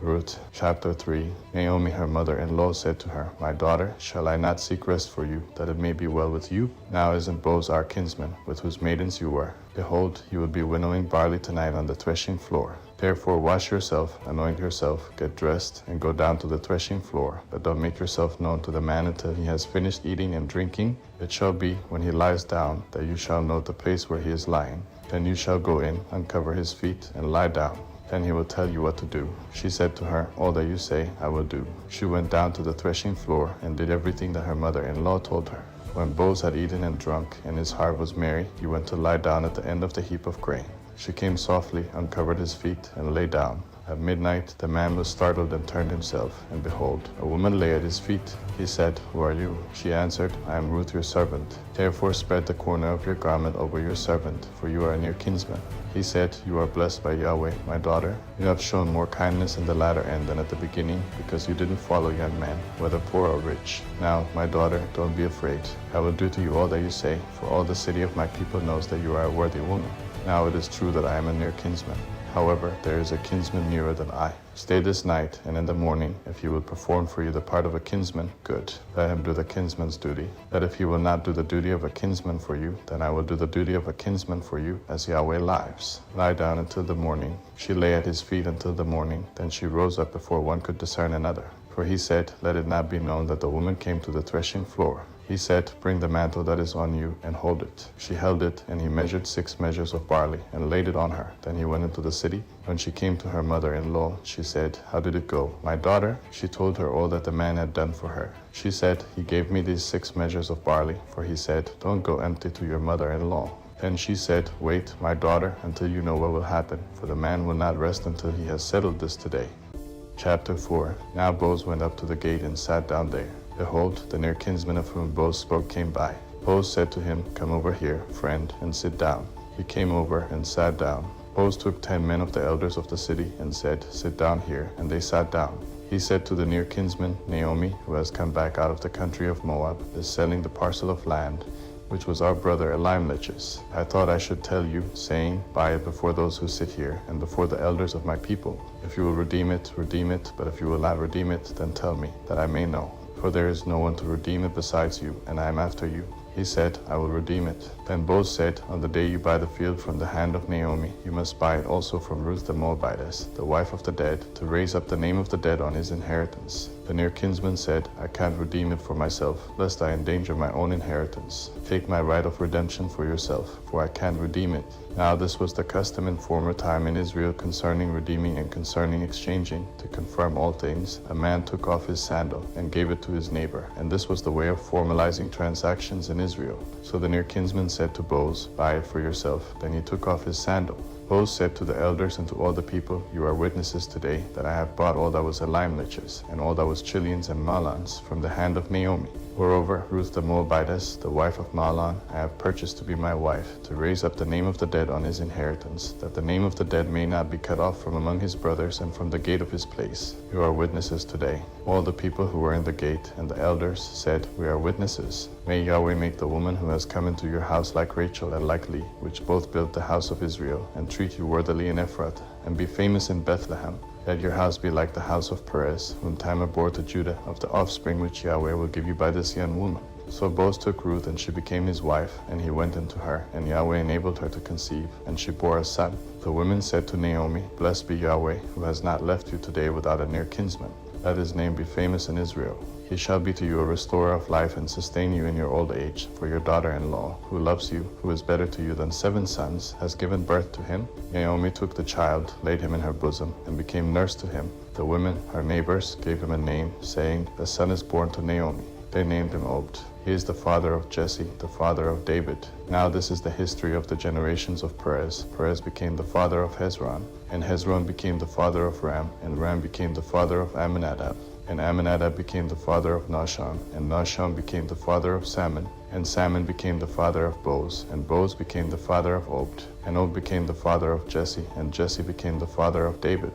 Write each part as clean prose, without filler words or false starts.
Ruth chapter 3. Naomi her mother-in-law said to her, My daughter, shall I not seek rest for you, that it may be well with you? Now isn't Boaz our kinsman, with whose maidens you were? Behold, you will be winnowing barley tonight on the threshing floor. Therefore wash yourself, anoint yourself, get dressed, and go down to the threshing floor. But don't make yourself known to the man until he has finished eating and drinking. It shall be, when he lies down, that you shall know the place where he is lying. Then you shall go in, uncover his feet, and lie down. Then he will tell you what to do. She said to her, All that you say, I will do. She went down to the threshing floor and did everything that her mother-in-law told her. When Boaz had eaten and drunk, and his heart was merry, he went to lie down at the end of the heap of grain. She came softly, uncovered his feet, and lay down. At midnight the man was startled and turned himself, and behold, a woman lay at his feet. He said, Who are you? She answered, I am Ruth your servant. Therefore spread the corner of your garment over your servant, for you are a near kinsman. He said, You are blessed by Yahweh, my daughter. You have shown more kindness in the latter end than at the beginning, because you didn't follow young men, whether poor or rich. Now, my daughter, don't be afraid. I will do to you all that you say, for all the city of my people knows that you are a worthy woman. Now it is true that I am a near kinsman. However, there is a kinsman nearer than I. Stay this night, and in the morning, if he will perform for you the part of a kinsman, good. Let him do the kinsman's duty. But if he will not do the duty of a kinsman for you, then I will do the duty of a kinsman for you, as Yahweh lives. Lie down until the morning. She lay at his feet until the morning. Then she rose up before one could discern another. For he said, Let it not be known that the woman came to the threshing floor. He said, Bring the mantle that is on you, and hold it. She held it, and he measured 6 measures of barley, and laid it on her. Then he went into the city. When she came to her mother-in-law, she said, How did it go? My daughter? She told her all that the man had done for her. She said, He gave me these 6 measures of barley, for he said, Don't go empty to your mother-in-law. Then she said, Wait, my daughter, until you know what will happen, for the man will not rest until he has settled this today. Chapter 4. Now Boaz went up to the gate and sat down there. Behold, the near kinsman of whom Boaz spoke came by. Boaz said to him, Come over here, friend, and sit down. He came over and sat down. Boaz took 10 men of the elders of the city and said, Sit down here, and they sat down. He said to the near kinsman, Naomi, who has come back out of the country of Moab, is selling the parcel of land, which was our brother Elimelech's. I thought I should tell you, saying, Buy it before those who sit here, and before the elders of my people. If you will redeem it, but if you will not redeem it, then tell me, that I may know. For there is no one to redeem it besides you, and I am after you. He said, I will redeem it. Then Boaz said, On the day you buy the field from the hand of Naomi, you must buy it also from Ruth the Moabitess, the wife of the dead, to raise up the name of the dead on his inheritance. The near kinsman said, I can't redeem it for myself, lest I endanger my own inheritance. Take my right of redemption for yourself, for I can't redeem it. Now this was the custom in former time in Israel concerning redeeming and concerning exchanging. To confirm all things, a man took off his sandal and gave it to his neighbor, and this was the way of formalizing transactions in Israel. So the near kinsman said to Boaz, Buy it for yourself. Then he took off his sandal. Boaz said to the elders and to all the people, You are witnesses today that I have bought all that was Elimelech's, and all that was Chilion's and Mahlon's, from the hand of Naomi. Moreover, Ruth the Moabitess, the wife of Mahlon, I have purchased to be my wife, to raise up the name of the dead on his inheritance, that the name of the dead may not be cut off from among his brothers and from the gate of his place. You are witnesses today. All the people who were in the gate and the elders said, We are witnesses. May Yahweh make the woman who has come into your house like Rachel and like Leah, which both built the house of Israel, and treat you worthily in Ephrath, and be famous in Bethlehem. Let your house be like the house of Perez, whom Tamar bore to Judah, of the offspring which Yahweh will give you by this young woman. So Boaz took Ruth, and she became his wife, and he went into her, and Yahweh enabled her to conceive, and she bore a son. The women said to Naomi, Blessed be Yahweh, who has not left you today without a near kinsman. Let his name be famous in Israel. He shall be to you a restorer of life and sustain you in your old age, for your daughter-in-law, who loves you, who is better to you than 7 sons, has given birth to him. Naomi took the child, laid him in her bosom, and became nurse to him. The women, her neighbors, gave him a name, saying, The son is born to Naomi. They named him Obed. He is the father of Jesse, the father of David. Now this is the history of the generations of Perez. Perez became the father of Hezron, and Hezron became the father of Ram, and Ram became the father of Amminadab. And Amminadab became the father of Nahshon, and Nahshon became the father of Salmon, and Salmon became the father of Boaz, and Boaz became the father of Obed, and Obed became the father of Jesse, and Jesse became the father of David.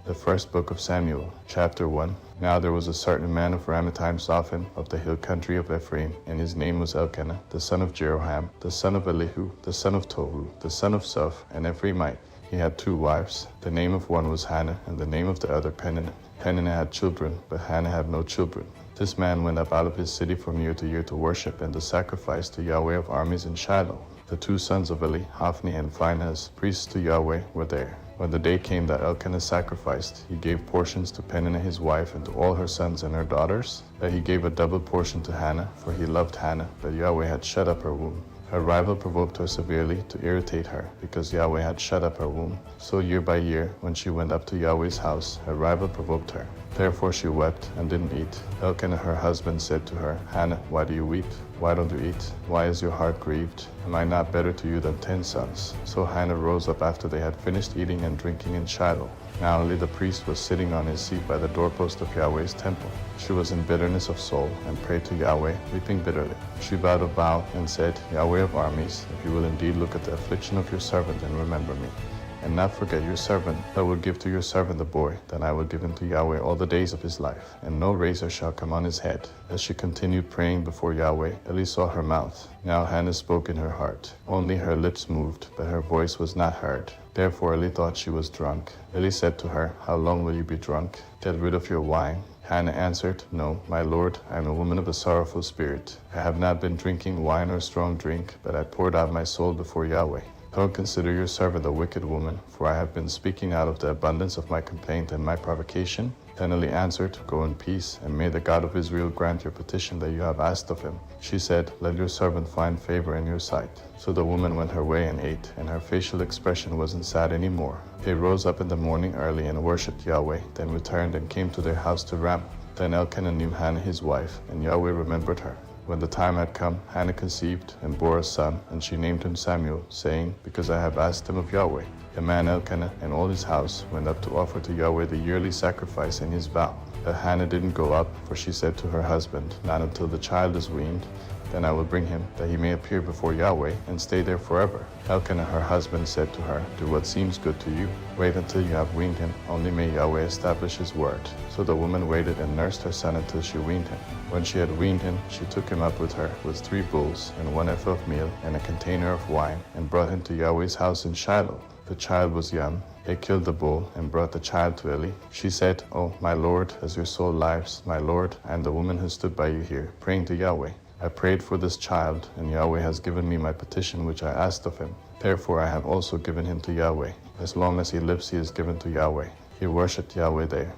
The first book of Samuel, chapter 1. Now there was a certain man of Ramathaim Zophim, of the hill country of Ephraim, and his name was Elkanah, the son of Jeroham, the son of Elihu, the son of Tohu, the son of Soph, an Ephraimite. He had 2 wives. The name of one was Hannah, and the name of the other Peninnah. Peninnah had children, but Hannah had no children. This man went up out of his city from year to worship and to sacrifice to Yahweh of armies in Shiloh. The 2 sons of Eli, Hophni and Phinehas, priests to Yahweh, were there. When the day came that Elkanah sacrificed, he gave portions to Peninnah his wife and to all her sons and her daughters. That he gave a double portion to Hannah, for he loved Hannah, but Yahweh had shut up her womb. Her rival provoked her severely to irritate her, because Yahweh had shut up her womb. So year by year, when she went up to Yahweh's house, her rival provoked her. Therefore she wept and didn't eat. Elkanah her husband said to her, Hannah, why do you weep? Why don't you eat? Why is your heart grieved? Am I not better to you than 10 sons? So Hannah rose up after they had finished eating and drinking in Shiloh. Now Eli the priest was sitting on his seat by the doorpost of Yahweh's temple. She was in bitterness of soul and prayed to Yahweh, weeping bitterly. She vowed a vow and said, Yahweh of armies, if you will indeed look at the affliction of your servant and remember me, and not forget your servant, I will give to your servant a boy, then I will give him to Yahweh all the days of his life, and no razor shall come on his head. As she continued praying before Yahweh, Eli saw her mouth. Now Hannah spoke in her heart. Only her lips moved, but her voice was not heard. Therefore Eli thought she was drunk. Eli said to her, How long will you be drunk? Get rid of your wine. Hannah answered, No, my lord, I am a woman of a sorrowful spirit. I have not been drinking wine or strong drink, but I poured out my soul before Yahweh. Don't consider your servant a wicked woman, for I have been speaking out of the abundance of my complaint and my provocation. Then Eli answered, Go in peace, and may the God of Israel grant your petition that you have asked of him. She said, Let your servant find favor in your sight. So the woman went her way and ate, and her facial expression wasn't sad any more. They rose up in the morning early and worshipped Yahweh, then returned and came to their house to Ramah. Then Elkanah knew Hannah his wife, and Yahweh remembered her. When the time had come, Hannah conceived and bore a son, and she named him Samuel, saying, Because I have asked him of Yahweh. The man Elkanah and all his house went up to offer to Yahweh the yearly sacrifice in his vow. But Hannah didn't go up, for she said to her husband, Not until the child is weaned, then I will bring him, that he may appear before Yahweh and stay there forever. Elkanah her husband said to her, Do what seems good to you. Wait until you have weaned him, only may Yahweh establish his word. So the woman waited and nursed her son until she weaned him. When she had weaned him, she took him up with her with 3 bulls and 1 ephah of meal and a container of wine, and brought him to Yahweh's house in Shiloh. The child was young. They killed the bull and brought the child to Eli. She said, Oh, my lord, as your soul lives, my lord, I am the woman who stood by you here, praying to Yahweh. I prayed for this child, and Yahweh has given me my petition which I asked of him. Therefore I have also given him to Yahweh. As long as he lives, he is given to Yahweh. He worshipped Yahweh there.